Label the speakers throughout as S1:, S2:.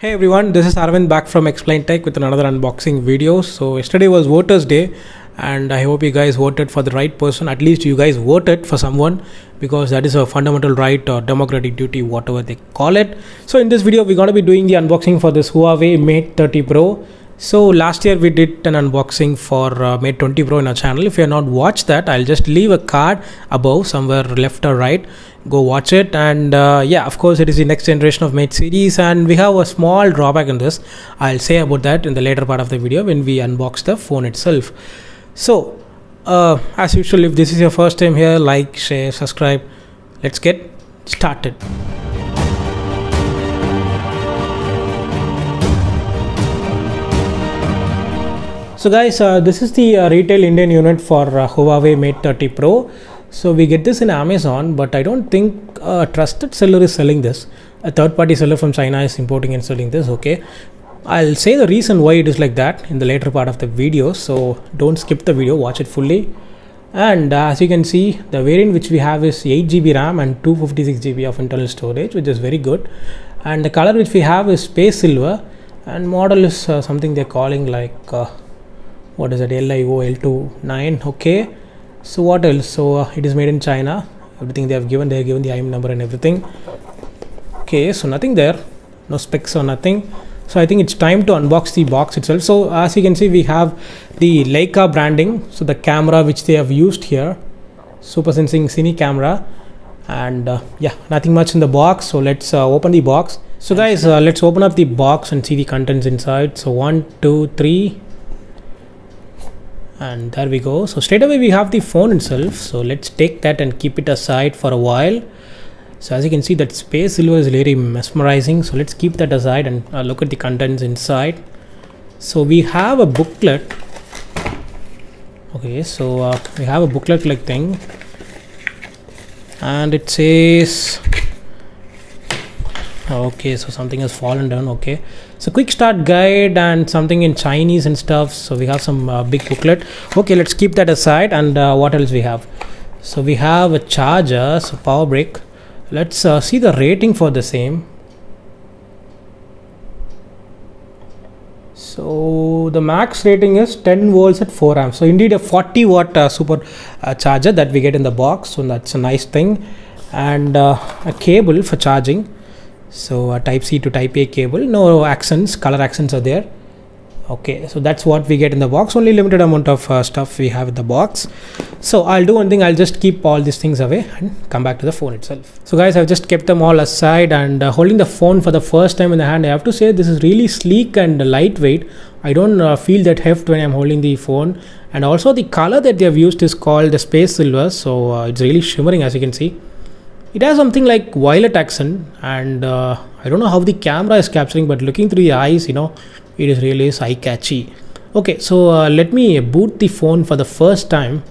S1: Hey everyone, this is Arvind back from Explain Tech with another unboxing video. So yesterday was Voters Day and I hope you guys voted for the right person. At least you guys voted for someone, because that is a fundamental right or democratic duty, whatever they call it. So in this video we're going to be doing the unboxing for this Huawei Mate 30 Pro. So last year we did an unboxing for Mate 20 Pro in our channel. If you have not watched that, I'll just leave a card above somewhere left or right. Go watch it. And yeah, of course it is the next generation of Mate series, and we have a small drawback in this. I'll say about that in the later part of the video when we unbox the phone itself. So as usual, if this is your first time here, like, share, subscribe. Let's get started. So guys, this is the retail Indian unit for Huawei Mate 30 Pro. So we get this in Amazon, but I don't think a trusted seller is selling this. A third-party seller from China is importing and selling this. Okay, I'll say the reason why it is like that in the later part of the video, so don't skip the video, watch it fully. And as you can see, the variant which we have is 8GB RAM and 256GB of internal storage, which is very good. And the color which we have is space silver, and model is something they're calling like what is it, LIO L29. Okay, so what else? So it is made in China. Everything they have given the IM number and everything. Okay, so nothing there, no specs or nothing. So I think it's time to unbox the box itself. So as you can see, we have the Leica branding, so the camera which they have used here, super sensing cine camera. And yeah, nothing much in the box. So let's open the box. So guys, let's open up the box and see the contents inside. So 1, 2, 3. And there we go. So straight away we have the phone itself. So let's take that and keep it aside for a while. So as you can see, that space silver is really mesmerizing. So let's keep that aside and look at the contents inside. So we have a booklet. Okay, so we have a booklet like thing, and it says, okay, so something has fallen down. Okay, so quick start guide and something in Chinese and stuff. So we have some big booklet. Okay, let's keep that aside. And what else we have? So we have a charger, so power brick. Let's see the rating for the same. So the max rating is 10 volts at 4 amps. So indeed a 40 watt super charger that we get in the box. So that's a nice thing. And a cable for charging. So a type C to type A cable, no accents, color accents are there. Okay, so that's what we get in the box. Only limited amount of stuff we have in the box. So I'll do one thing, I'll just keep all these things away and come back to the phone itself. So guys, I've just kept them all aside, and holding the phone for the first time in the hand, I have to say this is really sleek and lightweight. I don't feel that heft when I'm holding the phone. And also the color that they have used is called the space silver. So it's really shimmering, as you can see. It has something like violet accent, and I don't know how the camera is capturing, but looking through the eyes, you know, it is really eye catchy. Okay, so let me boot the phone for the first time,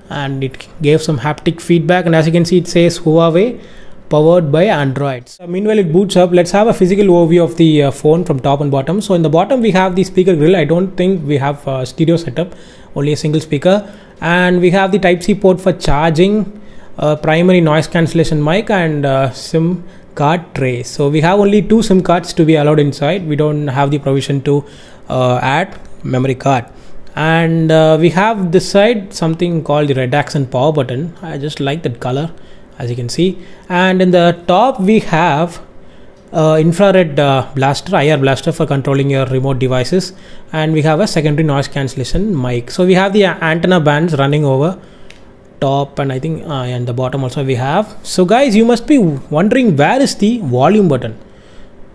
S1: and it gave some haptic feedback, and as you can see, it says Huawei powered by Android. Meanwhile it boots up. Let's have a physical overview of the phone from top and bottom. So in the bottom we have the speaker grill. I don't think we have a stereo setup, only a single speaker. And we have the type C port for charging, primary noise cancellation mic, and SIM card tray. So we have only 2 SIM cards to be allowed inside. We don't have the provision to add memory card. And we have this side something called the red accent power button. I just like that color, as you can see. And in the top we have infrared blaster, IR blaster for controlling your remote devices, and we have a secondary noise cancellation mic. So we have the antenna bands running over top, and I think and the bottom also we have. So guys, you must be wondering where is the volume button.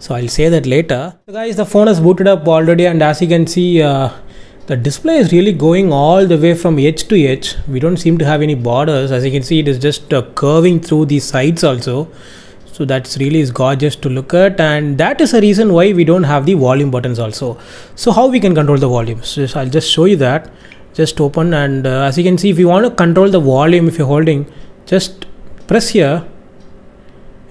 S1: So I'll say that later. So guys, the phone is booted up already, and as you can see, the display is really going all the way from edge to edge. We don't seem to have any borders. As you can see, it is just curving through the sides also. So that's really is gorgeous to look at, and that is a reason why we don't have the volume buttons also. So how we can control the volume? So I'll just show you that. Just open, and as you can see, if you want to control the volume, if you're holding, just press here.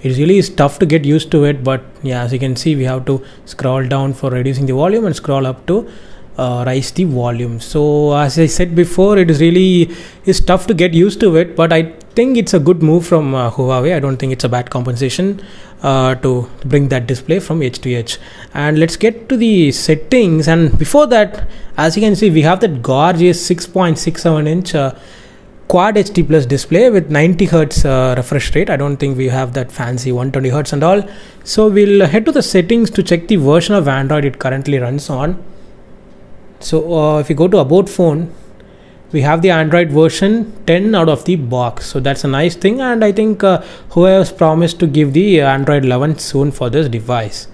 S1: It really is tough to get used to it, but yeah, as you can see, we have to scroll down for reducing the volume and scroll up to raise the volume. So as I said before, it is tough to get used to it, but I think it's a good move from Huawei. I don't think it's a bad compensation to bring that display from edge to edge. And let's get to the settings, and before that, as you can see, we have that gorgeous 6.67 inch Quad HD Plus display with 90 Hz refresh rate. I don't think we have that fancy 120 Hz and all. So we'll head to the settings to check the version of Android it currently runs on. So if you go to about phone, we have the Android version 10 out of the box. So that's a nice thing, and I think Huawei has promised to give the Android 11 soon for this device.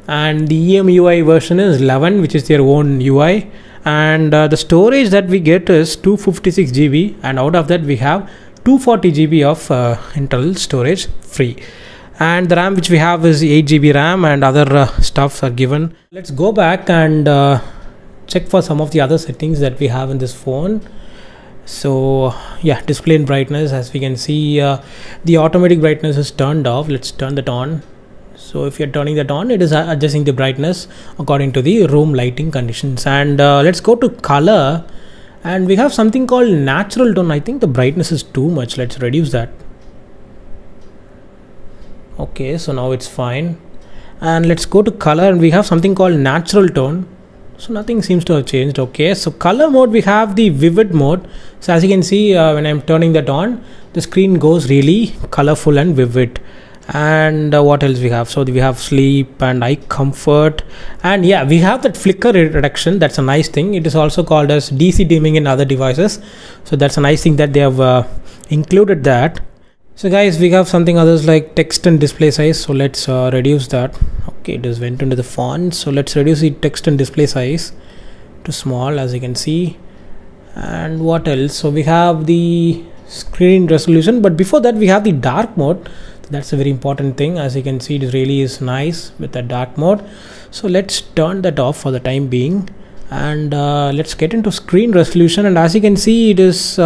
S1: And the EMUI version is 11, which is their own UI. And the storage that we get is 256 GB, and out of that we have 240 GB of internal storage free. And the RAM which we have is 8 GB RAM, and other stuffs are given. Let's go back and check for some of the other settings that we have in this phone. So yeah, display and brightness, as we can see, the automatic brightness is turned off. Let's turn that on. So if you're turning that on, it is adjusting the brightness according to the room lighting conditions. And let's go to color, and we have something called natural tone. I think the brightness is too much. Let's reduce that. Okay, so now it's fine. And let's go to color, and we have something called natural tone. So nothing seems to have changed. Okay, so color mode, we have the vivid mode. So as you can see, when I'm turning that on, the screen goes really colorful and vivid. And what else we have? So we have sleep and eye comfort, and yeah, we have that flicker reduction. That's a nice thing. It is also called as DC dimming in other devices, so that's a nice thing that they have included that. So guys, we have something others like text and display size. So let's reduce that. Okay, it just went into the font, so let's reduce the text and display size to small, as you can see. And what else? So we have the screen resolution, but before that we have the dark mode. That's a very important thing. As you can see, it really is nice with the dark mode. So let's turn that off for the time being, and let's get into screen resolution. And as you can see, it is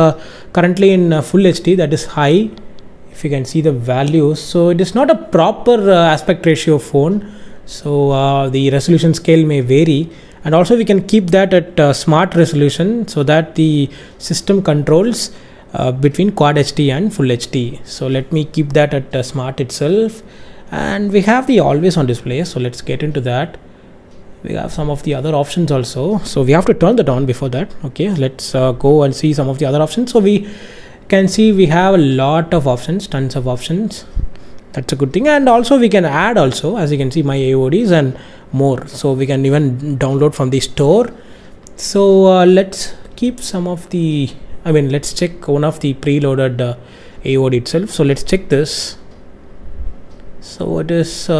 S1: currently in full HD, that is high, if you can see the values. So it is not a proper aspect ratio phone, so the resolution scale may vary. And also we can keep that at smart resolution, so that the system controls between Quad HD and Full HD. So let me keep that at smart itself. And we have the always on display, so let's get into that. We have some of the other options also, so we have to turn that on before that. Okay, let's go and see some of the other options. So we can see we have a lot of options, tons of options. That's a good thing. And also we can add also, as you can see, my AODs and more. So we can even download from the store. So let's keep some of the, let's check one of the preloaded AOD itself. So let's check this. So it is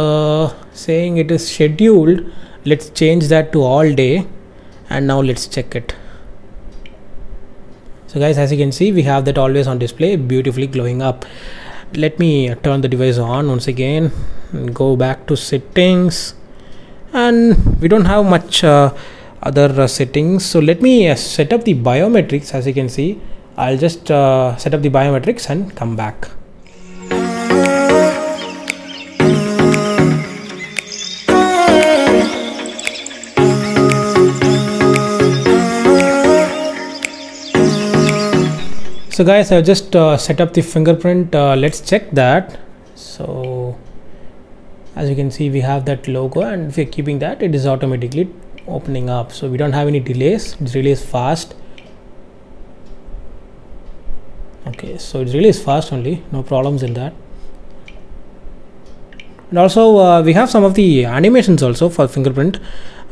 S1: saying it is scheduled. Let's change that to all day, and now let's check it. So guys, as you can see, we have that always on display, beautifully glowing up. Let me turn the device on once again and go back to settings, and we don't have much other settings. So let me set up the biometrics. As you can see, I'll just set up the biometrics and come back. So guys, I've just set up the fingerprint. Let's check that. So as you can see, we have that logo, and if you're keeping that, it is automatically opening up, so we don't have any delays. It really is fast. Okay, so it really is fast only, no problems in that. And also we have some of the animations also for fingerprint.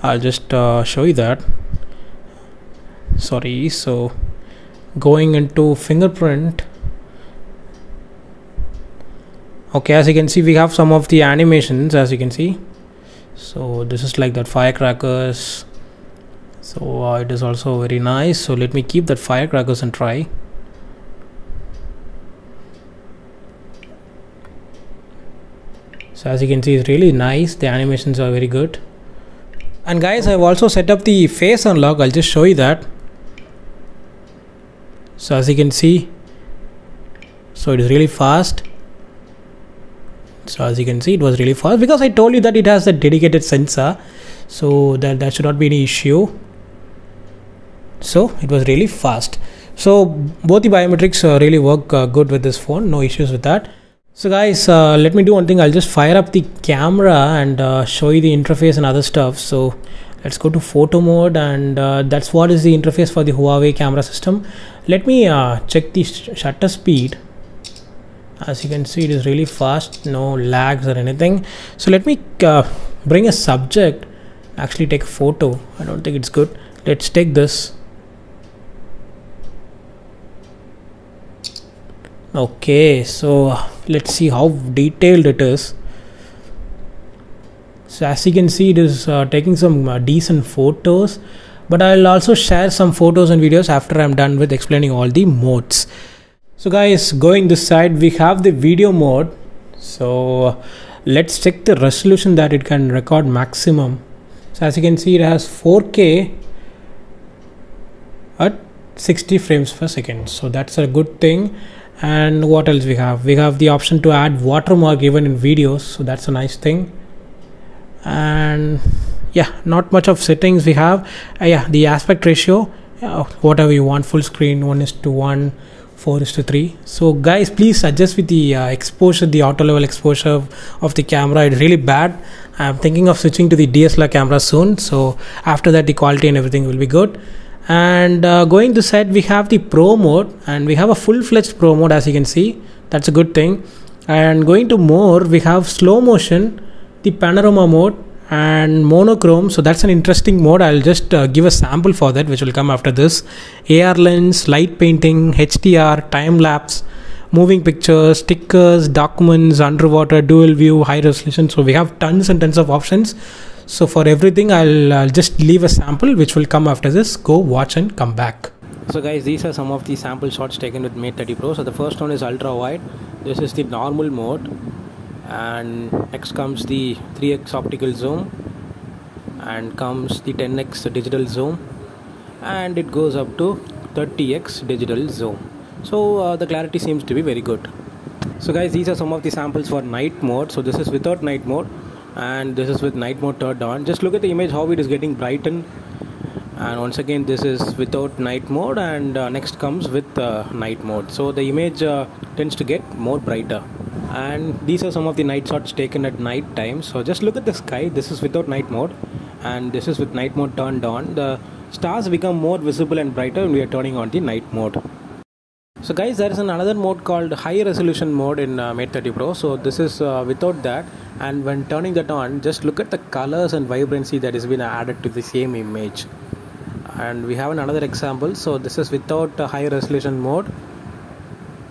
S1: I'll just show you that. Sorry, so going into fingerprint. Okay, as you can see, we have some of the animations, as you can see. So this is like that firecrackers. So it is also very nice. So let me keep that firecrackers and try. So as you can see, it's really nice. The animations are very good. And guys, I've also set up the face unlock. I'll just show you that. So as you can see, so it is really fast. So as you can see, it was really fast because I told you that it has a dedicated sensor, so that should not be any issue. so it was really fast. So both the biometrics really work good with this phone, no issues with that. So guys, let me do one thing. I'll just fire up the camera and show you the interface and other stuff. So let's go to photo mode, and that's what is the interface for the Huawei camera system. Let me check the shutter speed. As you can see, it is really fast, no lags or anything. So let me bring a subject, actually take a photo. I don't think it's good. Let's take this. Okay, so let's see how detailed it is. So as you can see, it is taking some decent photos, but I'll also share some photos and videos after I'm done with explaining all the modes. So guys, going this side, we have the video mode. So let's check the resolution that it can record maximum. So as you can see, it has 4K at 60 frames per second. So that's a good thing. And what else we have? We have the option to add watermark even in videos. So that's a nice thing. And yeah, not much of settings we have. Yeah, the aspect ratio, whatever you want, full screen, 1:1, 4:3. So guys, please adjust with the exposure, the auto level exposure of the camera. It's really bad. I'm thinking of switching to the DSLR camera soon, so after that the quality and everything will be good. And going this side, we have the pro mode, and we have a full-fledged pro mode, as you can see. That's a good thing. And going to more, we have slow motion, the panorama mode, and monochrome. So that's an interesting mode. I'll just give a sample for that, which will come after this. AR lens, light painting, HDR, time lapse, moving pictures, stickers, documents, underwater, dual view, high resolution. So we have tons and tons of options. So for everything, I'll just leave a sample which will come after this. Go watch and come back. So guys, these are some of the sample shots taken with Mate 30 Pro. So the first one is ultra wide. This is the normal mode, and next comes the 3x optical zoom, and comes the 10x digital zoom, and it goes up to 30x digital zoom. So the clarity seems to be very good. So guys, these are some of the samples for night mode. So this is without night mode, and this is with night mode turned on. Just look at the image, how it is getting brightened. And once again, this is without night mode, and next comes with night mode. So the image tends to get more brighter. And these are some of the night shots taken at night time. So just look at the sky. This is without night mode, and this is with night mode turned on. The stars become more visible and brighter when we are turning on the night mode. So guys, there is another mode called high resolution mode in Mate 30 Pro. So this is without that, and when turning that on, just look at the colors and vibrancy that has been added to the same image. And we have another example. So this is without high resolution mode,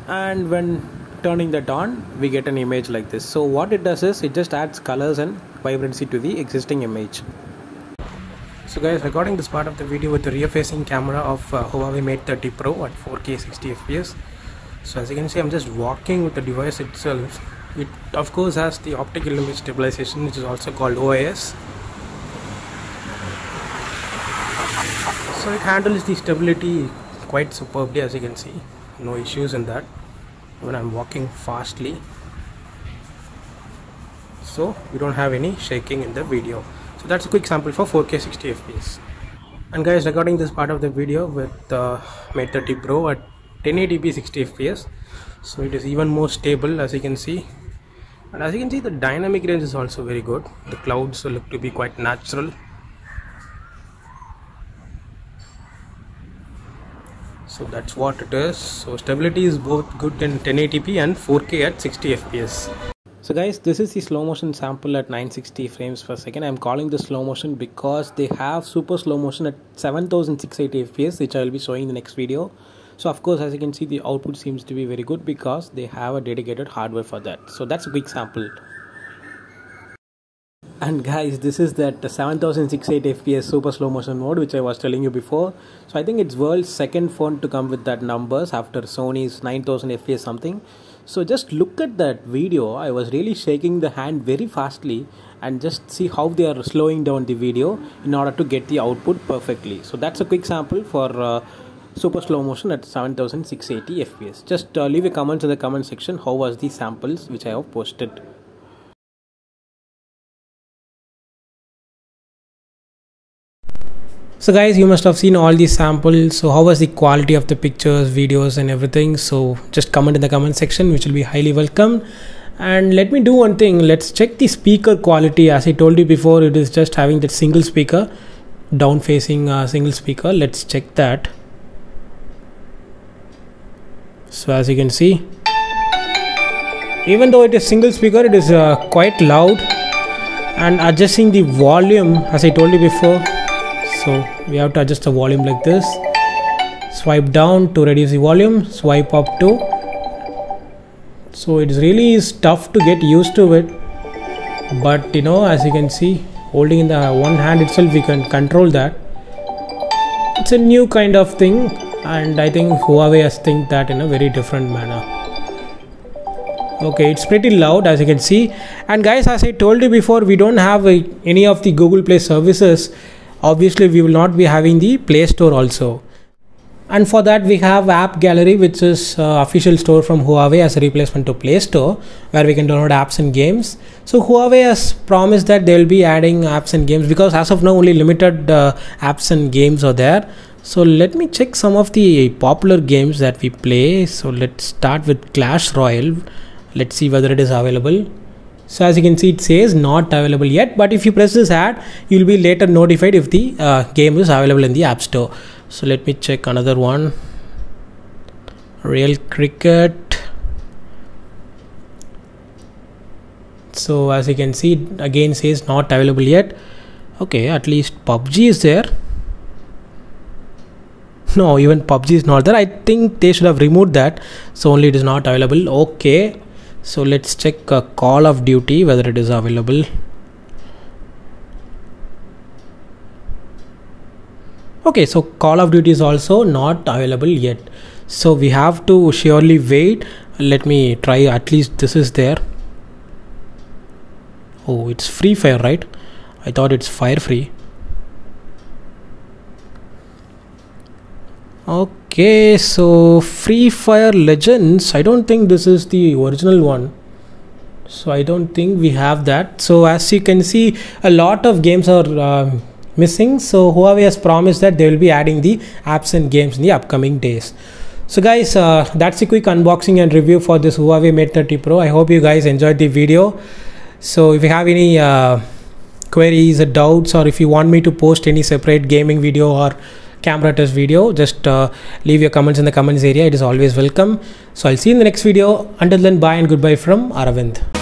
S1: and when turning that on, we get an image like this. So what it does is, it just adds colors and vibrancy to the existing image. So guys, recording this part of the video with the rear facing camera of Huawei Mate 30 Pro at 4K 60 fps. So as you can see, I'm just walking with the device itself. It of course has the optical image stabilization, which is also called OIS. So it handles the stability quite superbly, as you can see. No issues in that when I'm walking fastly. So we don't have any shaking in the video. So that's a quick sample for 4K 60 fps. And guys, recording this part of the video with Mate 30 Pro at 1080p 60 fps. So it is even more stable, as you can see. And as you can see, the dynamic range is also very good. The clouds look to be quite natural. So that's what it is. So stability is both good in 1080p and 4K at 60 fps. So guys, this is the slow motion sample at 960 frames per second. I'm calling this slow motion because they have super slow motion at 7680 fps, which I will be showing in the next video. So of course, as you can see, the output seems to be very good because they have a dedicated hardware for that. So that's a quick sample. And guys, this is that 7680 fps super slow motion mode which I was telling you before. So I think it's world's second phone to come with that numbers after Sony's 9000 fps something. So just look at that video. I was really shaking the hand very fastly, and just see how they are slowing down the video in order to get the output perfectly. So that's a quick sample for super slow motion at 7680 fps. Just leave a comment in the comment section how was the samples which I have posted. So guys, you must have seen all these samples. So how was the quality of the pictures, videos and everything? So just comment in the comment section, which will be highly welcome. And let me do one thing. Let's check the speaker quality. As I told you before, it is just having that single speaker, down facing single speaker. Let's check that. So as you can see, even though it is single speaker, it is quite loud. And adjusting the volume, as I told you before, so we have to adjust the volume like this. Swipe down to reduce the volume, swipe up to. So it's really tough to get used to it, but you know, as you can see, holding in the one hand itself we can control that. It's a new kind of thing, and I think Huawei has think that in a very different manner. Okay, it's pretty loud, as you can see. And guys, as I told you before, we don't have any of the Google Play services. Obviously we will not be having the Play Store also, and for that we have App Gallery, which is official store from Huawei as a replacement to Play Store, where we can download apps and games. So Huawei has promised that they will be adding apps and games, because as of now only limited apps and games are there. So let me check some of the popular games that we play. So let's start with Clash Royale. Let's see whether it is available. So as you can see, it says not available yet, but if you press this ad, you will be later notified if the game is available in the App Store. So let me check another one. Real Cricket. So as you can see, it again says not available yet. Okay, at least PUBG is there. No, even PUBG is not there. I think they should have removed that, so only it is not available. Okay, so let's check Call of Duty, whether it is available. Okay, so Call of Duty is also not available yet, so we have to surely wait. Let me try, at least this is there. Oh, it's Free Fire, right? I thought it's Fire Free. Okay, so Free Fire Legends, I don't think this is the original one, so I don't think we have that. So as you can see, a lot of games are missing. So Huawei has promised that they will be adding the apps and games in the upcoming days. So guys, that's a quick unboxing and review for this Huawei Mate 30 Pro. I hope you guys enjoyed the video. So if you have any queries or doubts, or if you want me to post any separate gaming video or camera test video, just leave your comments in the comments area. It is always welcome. So I'll see you in the next video. Until then, bye and goodbye from Aravind.